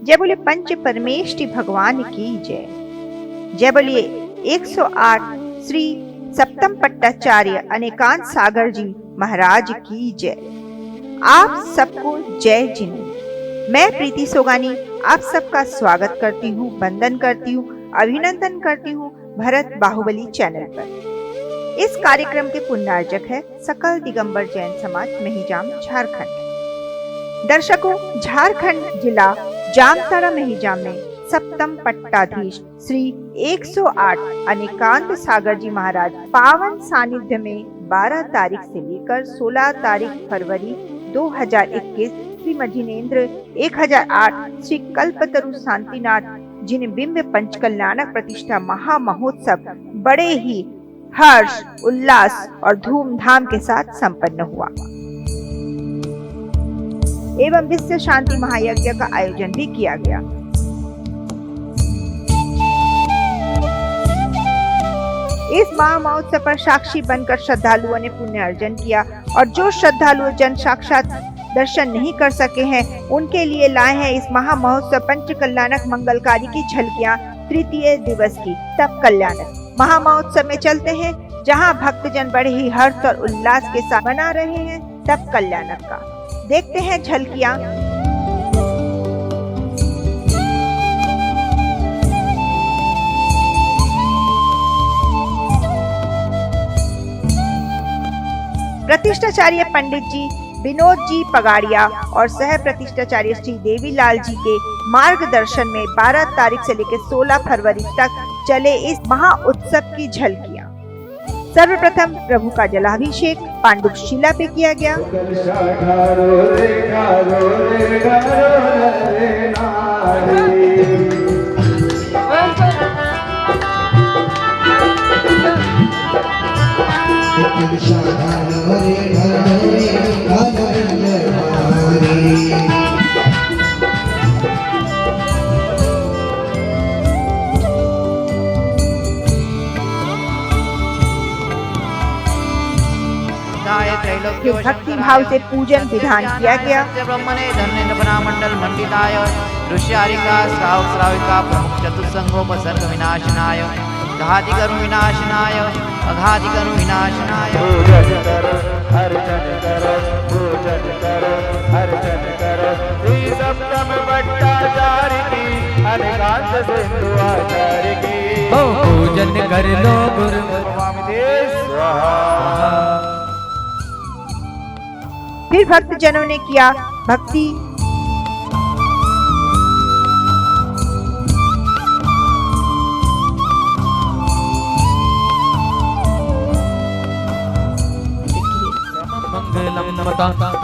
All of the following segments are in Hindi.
जय बोले पंच परमेष्टि भगवान की जय। जय बोलिए 108 श्री सप्तम पट्टाचार्य अनेकांत सागर जी महाराज की जय। आप सबको जय जिनेन्द्र। मैं प्रीति सोगानी आप सबका स्वागत करती हूँ, वंदन करती हूँ, अभिनंदन करती हूँ भरत बाहुबली चैनल पर। इस कार्यक्रम के पुण्यार्जक है सकल दिगंबर जैन समाज मेहिजाम झारखंड। दर्शकों, झारखंड जिला जामताड़ा मेहिजाम में सप्तम पट्टाधीश श्री 108 अनेकांत सागर जी महाराज पावन सानिध्य में 12 तारीख से लेकर 16 तारीख फरवरी 2021 श्री मझिनेन्द्र 1008 श्री कल्पतरु शांतिनाथ जिन बिंब पंचकल्याणक प्रतिष्ठा महा महोत्सव बड़े ही हर्ष, उल्लास और धूमधाम के साथ संपन्न हुआ एवं विश्व शांति महायज्ञ का आयोजन भी किया गया। इस महा महोत्सव पर साक्षी बनकर श्रद्धालुओं ने पुण्य अर्जन किया और जो श्रद्धालु जन साक्षात दर्शन नहीं कर सके हैं उनके लिए लाए हैं इस महा महोत्सव पंच कल्याणक मंगलकारी की झलकियां तृतीय दिवस की तब कल्याणक महा महोत्सव में चलते हैं, जहां भक्तजन बड़े ही हर्ष और उल्लास के साथ मना रहे हैं तब कल्याणक का। देखते हैं झलकियां। प्रतिष्ठाचार्य पंडित जी विनोद जी पगाड़िया और सह प्रतिष्ठाचार्य श्री देवीलाल जी के मार्गदर्शन में 12 तारीख से लेकर 16 फरवरी तक चले इस महा उत्सव की झलकियां। सर्वप्रथम प्रभु का जलाभिषेक पांडुप शिला पे किया गया। भक्ति भाव से पूजन विधान किया गया। ब्रह्मणे धन्य मंडल मंडिताय ऋष्यारिका श्रावक श्राविका प्रमुख चतुस्संगोपसर्ग विनाशनाय घाति कर्म विनाशनाय अघाति कर्म विनाशनाय पूजन करो अर्चन करो पूजन करो अर्चन करो श्री सप्तम पट्टाचार्य की अनेकांत सिंधु आचार्य की पूजन कर लो गुरु स्वाहा। फिर भक्तजनों ने किया भक्ति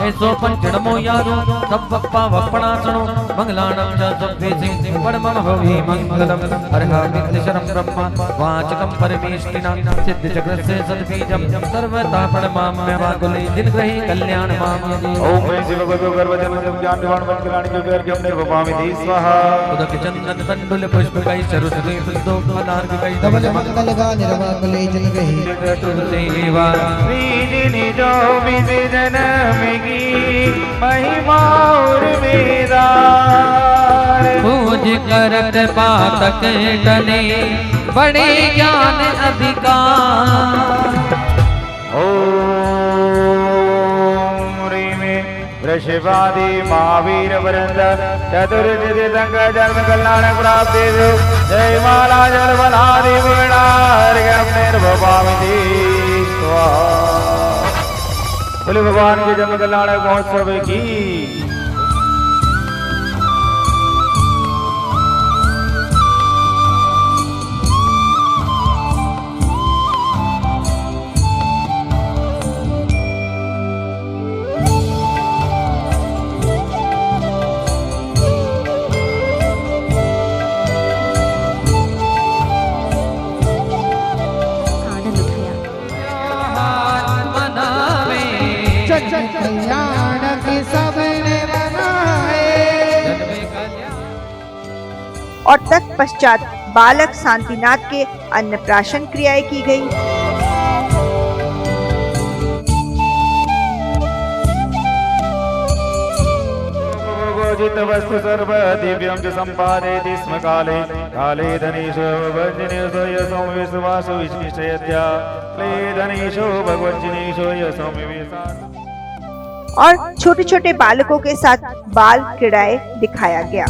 ऐसो पंचणमो यारो सब वक्पा वक्पणासनो मंगलाणं च सभ्येसिं परमं भवि मंगलम् अर्हा विद्यशरं ब्रह्म वाचकं परमेष्टिना सिद्धचक्रस्य सद्बीजं सर्वथा प्रणमाम्यवाकुले दिनग्रही कल्याण माम्यदि ओम शिव गुरु गर्वजन्म ज्ञान निवारण मंगलानि जोगर्घ्यं निर्वपामि स्वाहा। उदक चंदन तंडुल पुष्प कई सरस्वती फुलो फलार्घ कई धवल मंगल गा निर्वाकुले दिनग्रही तुलसी देवा श्री जो जन्म की महिमा और मेरा पूज करत पातक टले बड़े ज्ञान अधिकार ओम वृषभादि महावीर वृंद चतुर्विधि संग जन्म कल्याण प्राप्ति जय माला जल बलादि निर्भवामि स्वाहा। बोले भगवान के जन्म कल्याण महोत्सव की। कल्याण की सबने बनाए और तत्पश्चात बालक शांतिनाथ के अन्नप्राशन क्रियाएं की गई। पूजित वस्तु सर्व दिव्यं च सम्पादयति स्म काले काले धनीशो भगवज्जनेशो यशो विश्वासो विश्विषयत्या ले धनीशो भगवज्जनेशो यशो विश्वासो। और छोटे छोटे बालकों के साथ बाल क्रीड़ाएं दिखाया गया।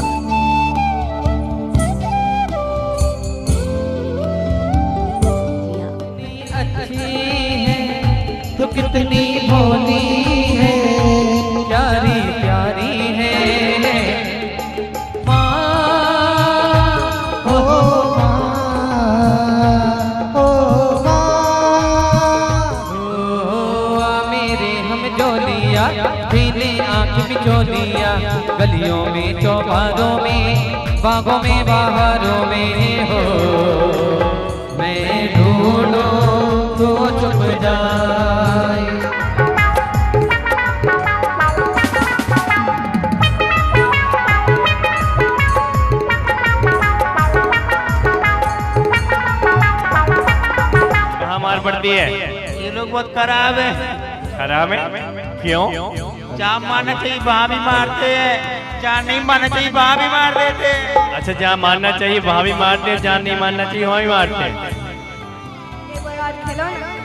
तो कितनी भोली है, प्यारी प्यारी है माँ, ओ माँ, मेरे हम जोलिया पीले आँख बिचौलिया, गलियों में चौबारों में बागों में बाहरों में हो, मैं ढूंढूं तो चुप जाए। कहाँ मार पड़ती है? ये लोग बहुत खराब है। खराब है? क्यों? जहाँ मारना चाहिए वहाँ भी मारते हैं, जहाँ नहीं मारना चाहिए वहाँ भी मार देते हैं। अच्छा, जहाँ मारना चाहिए वहाँ भी मारते हैं, जहाँ नहीं मारना चाहिए वहाँ भी मारते हैं।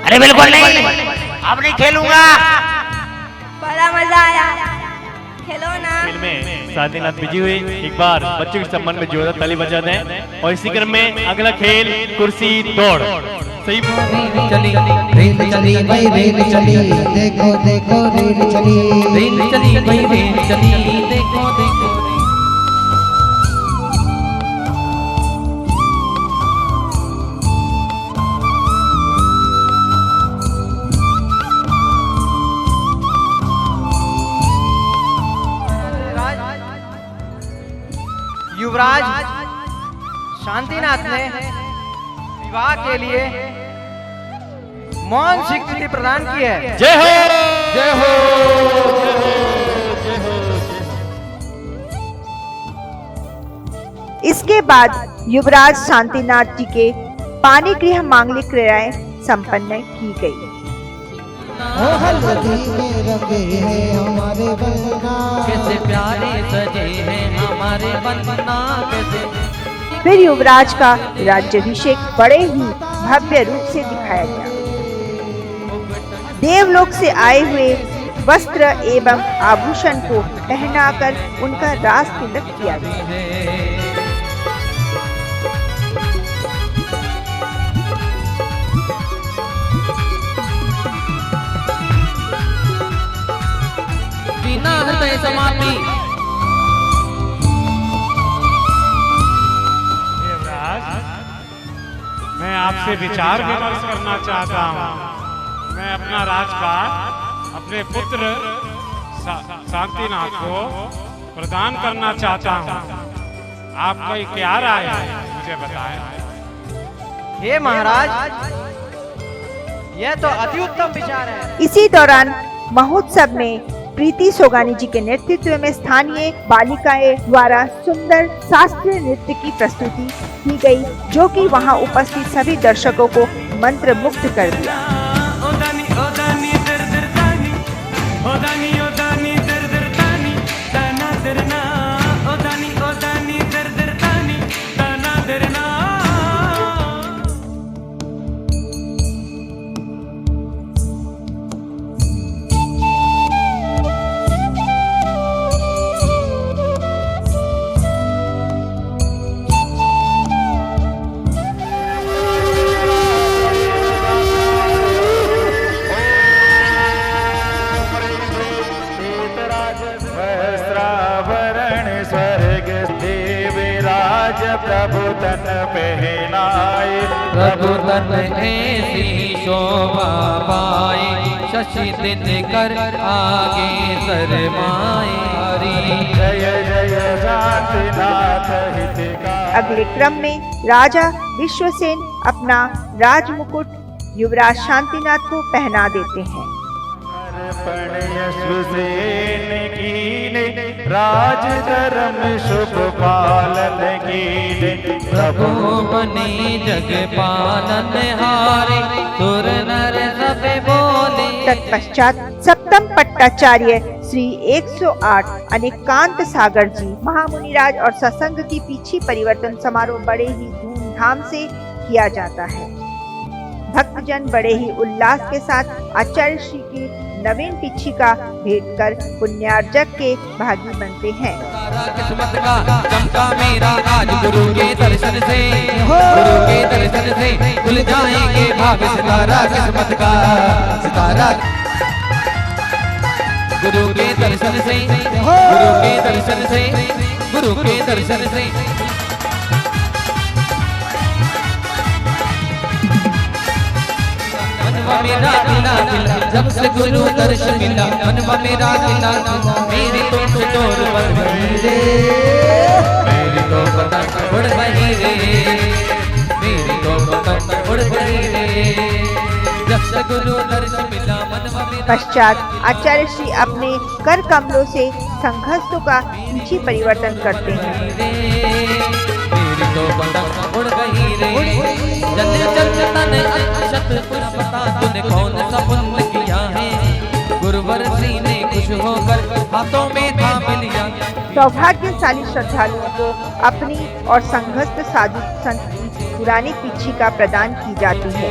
अरे बिल्कुल नहीं, अब नहीं खेलूंगा। बड़ा मजा आया, खेलो ना। फिल्म में साथीनाथ बिजी हुई। एक बार बच्चों के सम्मान में जोरदार ताली बजा दें। और इसी क्रम में अगला खेल कुर्सी दौड़। सही चली रेल चली भाई रेल चली, देखो देखो रेल चली, रेल चली भाई रेल चली, देखो देखो। युवराज शांतिनाथ ने विवाह के लिए मौन स्वीकृति प्रदान की है। जय हो, जय हो। इसके बाद युवराज शांतिनाथ जी के पानी गृह मांगलिक क्रियाएं संपन्न की गई। ओ हल्दी में रंगे हैं हमारे बन्ना, कैसे प्यारे सजे हैं हमारे बन्ना, कैसे। फिर युवराज का राज्याभिषेक बड़े ही भव्य रूप से दिखाया गया। देवलोक से आए हुए वस्त्र एवं आभूषण को पहनाकर उनका राज तिलक किया गया। बिना हृदय समापी। मैं आपसे विचार विमर्श करना चाहता हूँ। मैं अपना राजपाट अपने पुत्र शांतिनाथ को प्रदान करना चाहता हूँ। आपका क्या राय है, मुझे बताएं। हे महाराज, यह तो अति उत्तम विचार है। इसी दौरान महोत्सव में प्रीति सोगानी जी के नेतृत्व में स्थानीय बालिकाएं द्वारा सुंदर शास्त्रीय नृत्य की प्रस्तुति की गई, जो कि वहां उपस्थित सभी दर्शकों को मंत्रमुग्ध कर दिया। प्रभु तन पहनाए, प्रभु तन ऐसी शोभा पाए, शशि दिन कर आगे शरमाए। जय जय शांतिनाथ हितकारी। अगले क्रम में राजा विश्वसेन अपना राजमुकुट युवराज शांतिनाथ को पहना देते हैं। यशसेन कीने राज धर्म शुभ पालन कीने, प्रभु बने जग पालन हारे, सुर नर सब बोले। तत्पश्चात सप्तम पट्टाचार्य श्री 108 अनेकांत सागर जी महामुनिराज और सत्संग की पीछी परिवर्तन समारोह बड़े ही धूमधाम से किया जाता है। भक्तजन बड़े ही उल्लास के साथ आचार्य श्री की नवीन पिछी का भेंट कर पुण्यार्जक के भागी बनते हैं। किस्मत का चमका मेरा आज गुरु के दर्शन से, गुरु के दर्शन से खुल जाएंगे भाग सितारा किस्मत का सितारा। गुरु के दर्शन से, गुरु के दर्शन से, गुरु के दर्शन से मनवा मेरा खिला खिला जब से गुरु दर्शन मिला। मनवा मेरा खिला खिला मेरी तो डोर बढ़ गई रे, मेरी तो पतंग उड़ गई रे, मेरी तो पतंग उड़ गई रे जब से गुरु दर्शन मिला। मनवा मेरा पश्चात आचार्य श्री अपने कर कमलों से संघस्थों का पीछी परिवर्तन करते हैं। मेरी तो पतंग उड़ गई रे, जल जल तन अक्षत पुष्पता तूने कौन सा पुण्य किया है। गुरुवर श्री ने खुश होकर हाथों में थाम लिया। सौभाग्यशाली श्रद्धालुओं को अपनी और संघस्थ साधु संत की पुरानी पीछी का प्रदान की जाती है।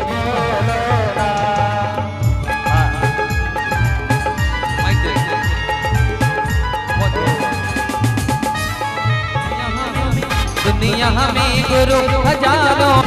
दुनिया में गुरु हजारों,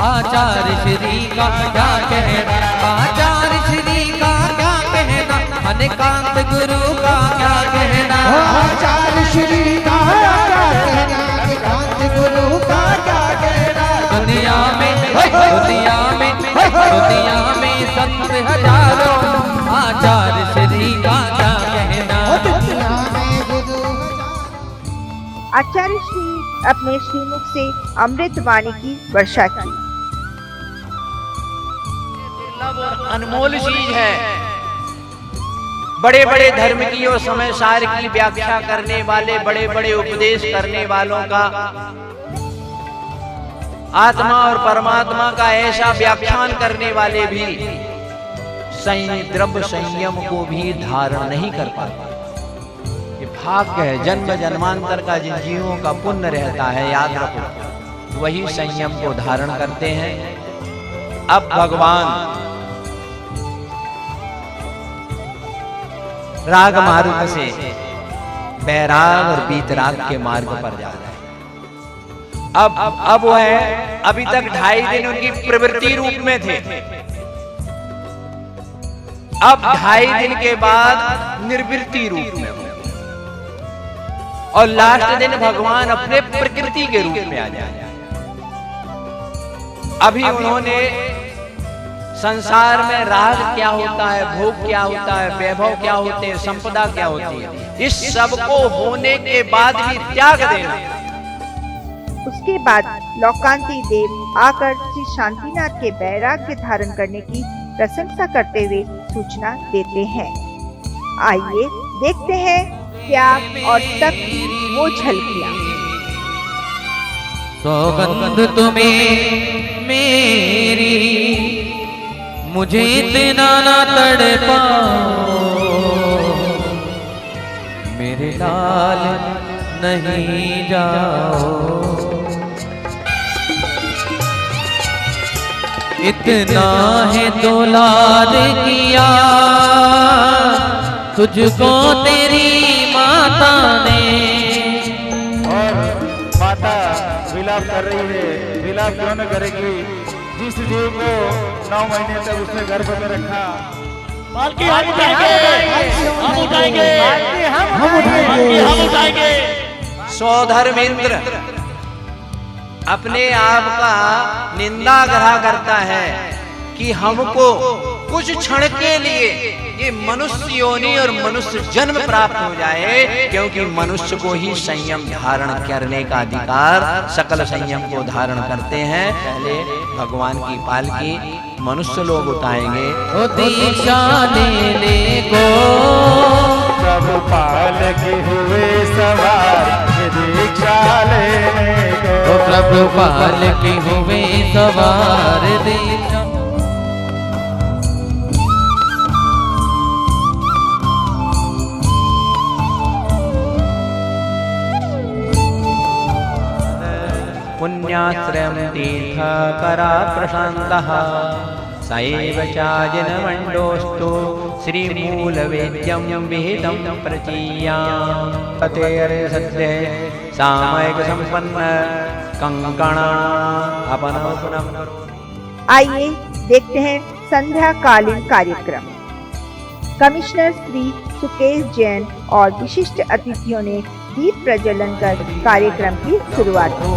आचार्य श्री का क्या कहना, आचार्य श्री का क्या कहना, अनेकांत गुरु का क्या कहना, आचार्य श्री का क्या कहना, अनेकांत गुरु का क्या कहना। दुनिया में दुनिया में दुनिया में संत हजारों, आचार्य श्री का क्या कहना। आचार्य श्री अपने श्रीमुख से अमृत वाणी की वर्षा की। अनमोल चीज है। बड़े बड़े धर्म की और समय सार की व्याख्या करने वाले, बड़े बड़े उपदेश करने वालों का आत्मा और परमात्मा का ऐसा व्याख्यान करने वाले भी द्रव्य संयम को भी धारण नहीं कर पाते। ये भाग्य है, जन्म जन्मांतर का जिन जीवों का पुण्य रहता है, याद रखो, वही संयम को धारण करते हैं। अब भगवान राग मार्ग से बैराग और बीतराग के मार्ग पर जा रहे हैं। अब वो है, अभी तक 2.5 दिन उनकी प्रवृत्ति रूप में थे। अब 2.5 दिन के बाद निर्वृत्ति रूप में, और लास्ट दिन भगवान अपने प्रकृति के रूप में आ जाए। अभी उन्होंने संसार में राग क्या होता है, भोग क्या होता है, वैभव क्या होते हैं, संपदा क्या होती है, इस सब को होने के बाद भी त्याग देना। उसके बाद लोकांती देव आकर श्री शांतिनाथ के वैराग्य धारण करने की प्रशंसा करते हुए सूचना देते हैं। आइए देखते हैं त्याग और तप की वो झलकियां। सौगंध तुम्हें मेरी, मुझे इतना ना तड़पाओ, मेरे लाल नहीं जाओ। इतना है दुलार किया तुझको तेरी माता ने। और माता विलाप कर रही है। विलाप क्यों न करेगी? जिस जीव को 9 महीने तक उसने गर्भ में रखा। पालकी हम उठाएंगे। सौधर्मेंद्र अपने आप का निंदा ग्रह करता है कि हमको कुछ क्षण के लिए ये मनुष्य योनि और मनुष्य जन्म प्राप्त हो जाए, क्योंकि मनुष्य को ही संयम धारण करने का अधिकार, सकल संयम को धारण करते हैं। पहले भगवान की पालकी मनुष्य लोग उठाएंगे। ओ दीक्षा ले को प्रभु पालकी हुए सवार, दीक्षा लेने को। ओ प्रभु पालकी हुए सवार, दीक्षा पुण्याश्रयं तीर्थकरा प्रशान्तः सैव चाजनमण्डोऽस्तु श्रीमूलवेद्यं विहितं प्रचीयाम् पतेरे सद्ये सामयिकसम्पन्न कंकणापनोपनं। आइए देखते हैं संध्याकालीन कार्यक्रम। कमिश्नर श्री सुकेश जैन और विशिष्ट अतिथियों ने दीप प्रज्वलन कर कार्यक्रम की शुरुआत की।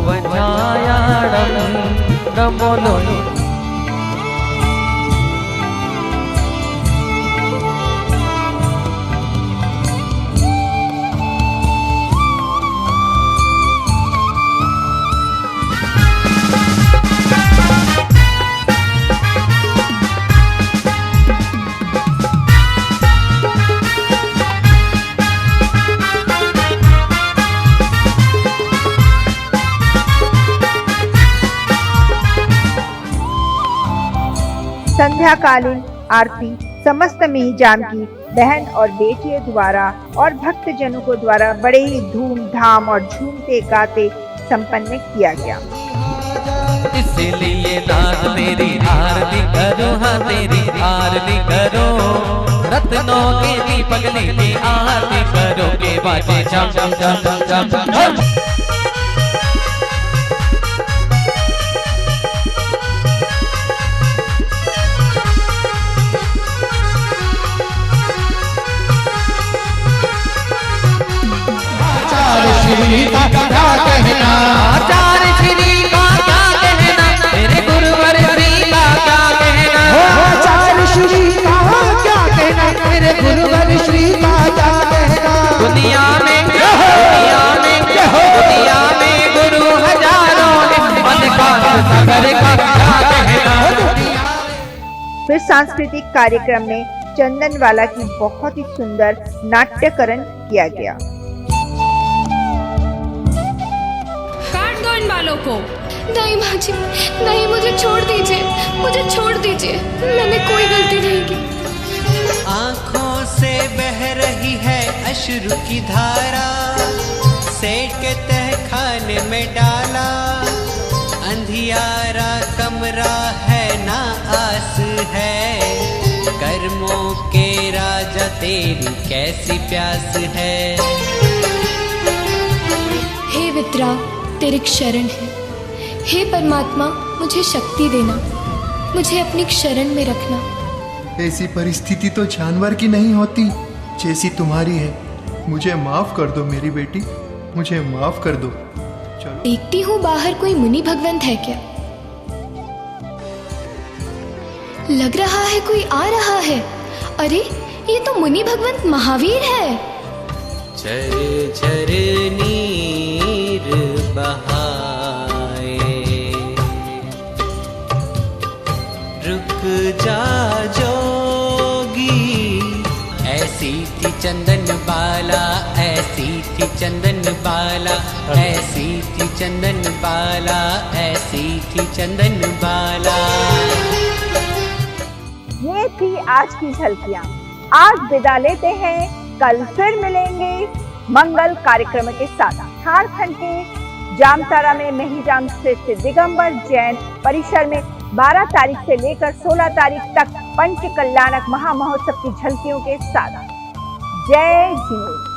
संध्याकालीन आरती समस्त मिहिजाम की बहन और बेटियों द्वारा और भक्तजनों को द्वारा बड़े ही धूमधाम और झूमते गाते संपन्न किया गया। इसलिए नाथ मेरी आरती करो, हाँ तेरी आरती करो, रत्नों के दीपक लेके आरती करो के बाजे चम चम चम चम चम चम। श्री का क्या कहना, आचार्य श्री का क्या कहना, मेरे गुरुवर श्री का क्या कहना, आचार्य श्री का क्या कहना, मेरे गुरुवर श्री का क्या कहना। दुनिया में गुरु हजारों मन का सागर का क्या कहना। फिर सांस्कृतिक कार्यक्रम में चंदनवाला की बहुत ही सुंदर नाट्यकरण किया गया। इन बालों को नहीं माँ जी, नहीं, मुझे छोड़ दीजिए, मुझे छोड़ दीजिए, मैंने कोई गलती नहीं की। आँखों से बह रही है अश्रु की धारा, सेठ के तहखाने में डाला, अंधियारा कमरा है ना आस है, कर्मों के राजा तेरी कैसी प्यास है। हे वितरा, तेरी शरण है, हे परमात्मा मुझे शक्ति देना, मुझे अपनी शरण में रखना। ऐसी परिस्थिति तो जानवर की नहीं होती जैसी तुम्हारी है। मुझे माफ कर दो मेरी बेटी, मुझे माफ कर दो। चलो देखती हूँ बाहर कोई मुनि भगवंत है क्या। लग रहा है कोई आ रहा है। अरे ये तो मुनि भगवंत महावीर है। झर झर नीर बहाए, रुक जा जोगी, ऐसी थी चंदन बाला, ऐसी थी चंदन बाला, ऐसी थी चंदन बाला, ऐसी थी चंदन बाला। ये थी आज की झलकियाँ। आज विदा लेते हैं, कल फिर मिलेंगे मंगल कार्यक्रम के साथ। झारखंड के जामताड़ा में मेहिजाम स्थित दिगंबर जैन परिसर में 12 तारीख से लेकर 16 तारीख तक पंच कल्याणक महामहोत्सव की झलकियों के साथ। जय झिंगुर।